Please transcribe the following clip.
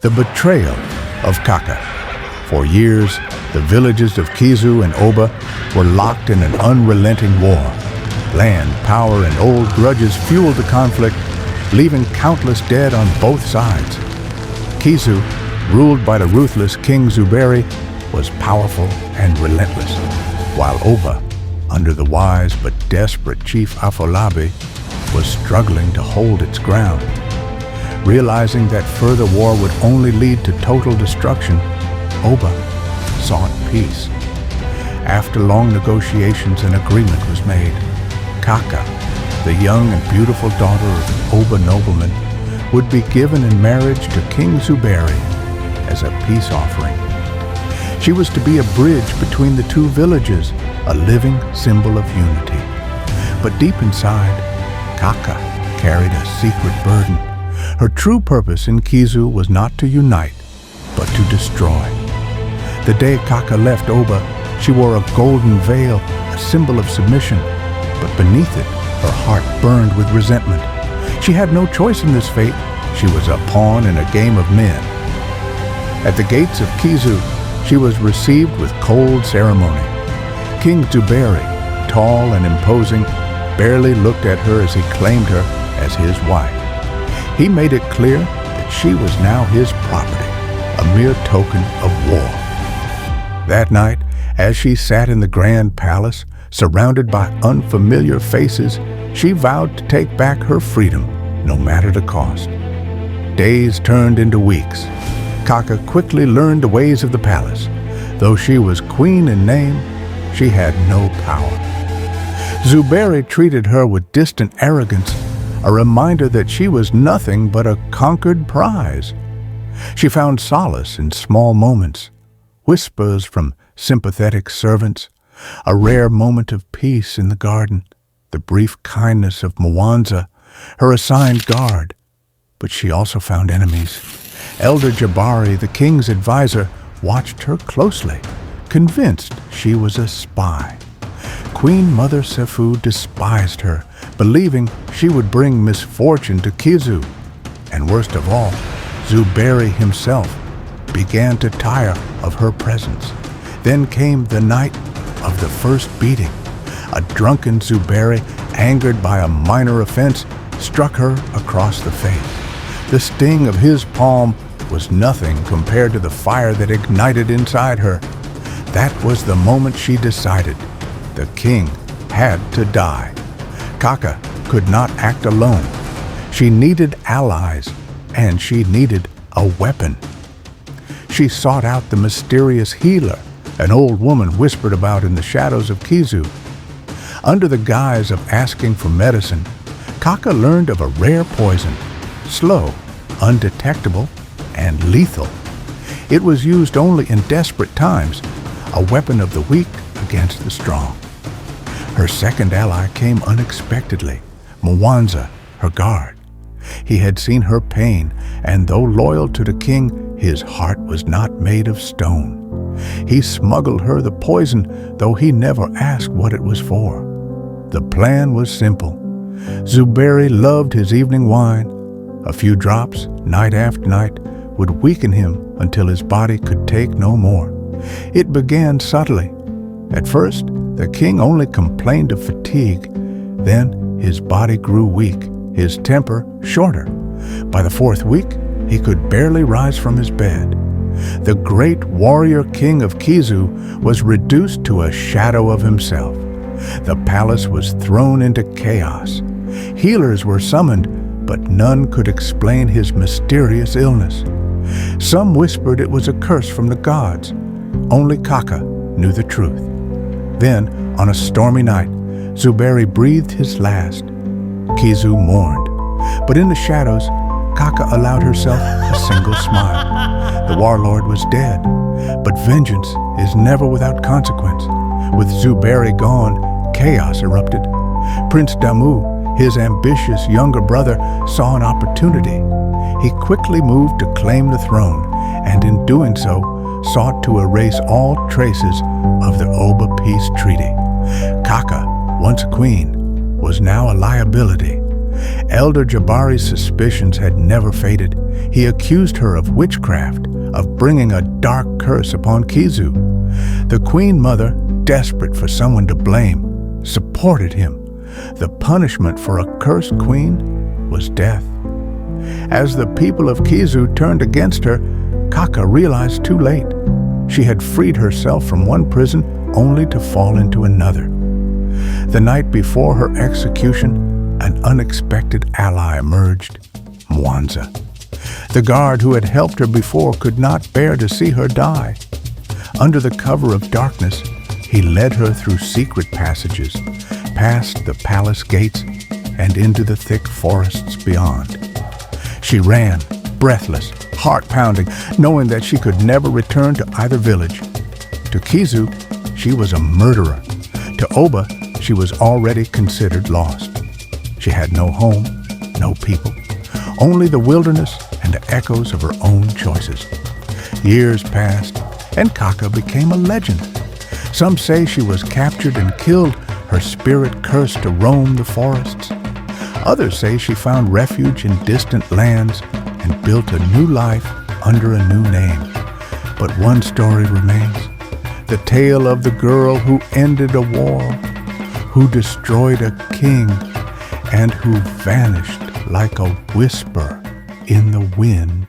The Betrayal of Kaka. For years, the villages of Kizu and Oba were locked in an unrelenting war. Land, power, and old grudges fueled the conflict, leaving countless dead on both sides. Kizu, ruled by the ruthless King Zuberi, was powerful and relentless, while Oba, under the wise but desperate Chief Afolabi, was struggling to hold its ground. Realizing that further war would only lead to total destruction, Oba sought peace. After long negotiations, an agreement was made. Kaka, the young and beautiful daughter of Oba nobleman, would be given in marriage to King Zuberi as a peace offering. She was to be a bridge between the two villages, a living symbol of unity. But deep inside, Kaka carried a secret burden. Her true purpose in Kizu was not to unite, but to destroy. The day Kaka left Oba, she wore a golden veil, a symbol of submission, but beneath it, her heart burned with resentment. She had no choice in this fate. She was a pawn in a game of men. At the gates of Kizu, she was received with cold ceremony. King Zuberi, tall and imposing, barely looked at her as he claimed her as his wife. He made it clear that she was now his property, a mere token of war. That night, as she sat in the grand palace, surrounded by unfamiliar faces, she vowed to take back her freedom, no matter the cost. Days turned into weeks. Kaka quickly learned the ways of the palace. Though she was queen in name, she had no power. Zuberi treated her with distant arrogance, a reminder that she was nothing but a conquered prize. She found solace in small moments, whispers from sympathetic servants, a rare moment of peace in the garden, the brief kindness of Mwanza, her assigned guard. But she also found enemies. Elder Jabari, the king's advisor, watched her closely, convinced she was a spy. Queen Mother Sefu despised her, believing she would bring misfortune to Kizu. And worst of all, Zuberi himself began to tire of her presence. Then came the night of the first beating. A drunken Zuberi, angered by a minor offense, struck her across the face. The sting of his palm was nothing compared to the fire that ignited inside her. That was the moment she decided the king had to die. Kaka could not act alone. She needed allies, and she needed a weapon. She sought out the mysterious healer an old woman whispered about in the shadows of Kizu. Under the guise of asking for medicine, Kaka learned of a rare poison, slow, undetectable, and lethal. It was used only in desperate times, a weapon of the weak against the strong. Her second ally came unexpectedly, Mwanza, her guard. He had seen her pain, and though loyal to the king, his heart was not made of stone. He smuggled her the poison, though he never asked what it was for. The plan was simple. Zuberi loved his evening wine. A few drops, night after night, would weaken him until his body could take no more. It began subtly. At first, the king only complained of fatigue. Then his body grew weak, his temper shorter. By the fourth week, he could barely rise from his bed. The great warrior king of Kizu was reduced to a shadow of himself. The palace was thrown into chaos. Healers were summoned, but none could explain his mysterious illness. Some whispered it was a curse from the gods. Only Kaka knew the truth. Then, on a stormy night, Zuberi breathed his last. Kizu mourned, but in the shadows, Kaka allowed herself a single smile. The warlord was dead, but vengeance is never without consequence. With Zuberi gone, chaos erupted. Prince Damu, his ambitious younger brother, saw an opportunity. He quickly moved to claim the throne, and in doing so, sought to erase all traces of the Oba Peace Treaty. Kaka, once a queen, was now a liability. Elder Jabari's suspicions had never faded. He accused her of witchcraft, of bringing a dark curse upon Kizu. The Queen Mother, desperate for someone to blame, supported him. The punishment for a cursed queen was death. As the people of Kizu turned against her, Kaka realized too late. She had freed herself from one prison only to fall into another. The night before her execution, an unexpected ally emerged, Mwanza. The guard who had helped her before could not bear to see her die. Under the cover of darkness, he led her through secret passages, past the palace gates, and into the thick forests beyond. She ran, breathless, heart-pounding, knowing that she could never return to either village. To Kizu, she was a murderer. To Oba, she was already considered lost. She had no home, no people, only the wilderness and the echoes of her own choices. Years passed, and Kaka became a legend. Some say she was captured and killed, her spirit cursed to roam the forests. Others say she found refuge in distant lands and built a new life under a new name. But one story remains, the tale of the girl who ended a war, who destroyed a king, and who vanished like a whisper in the wind.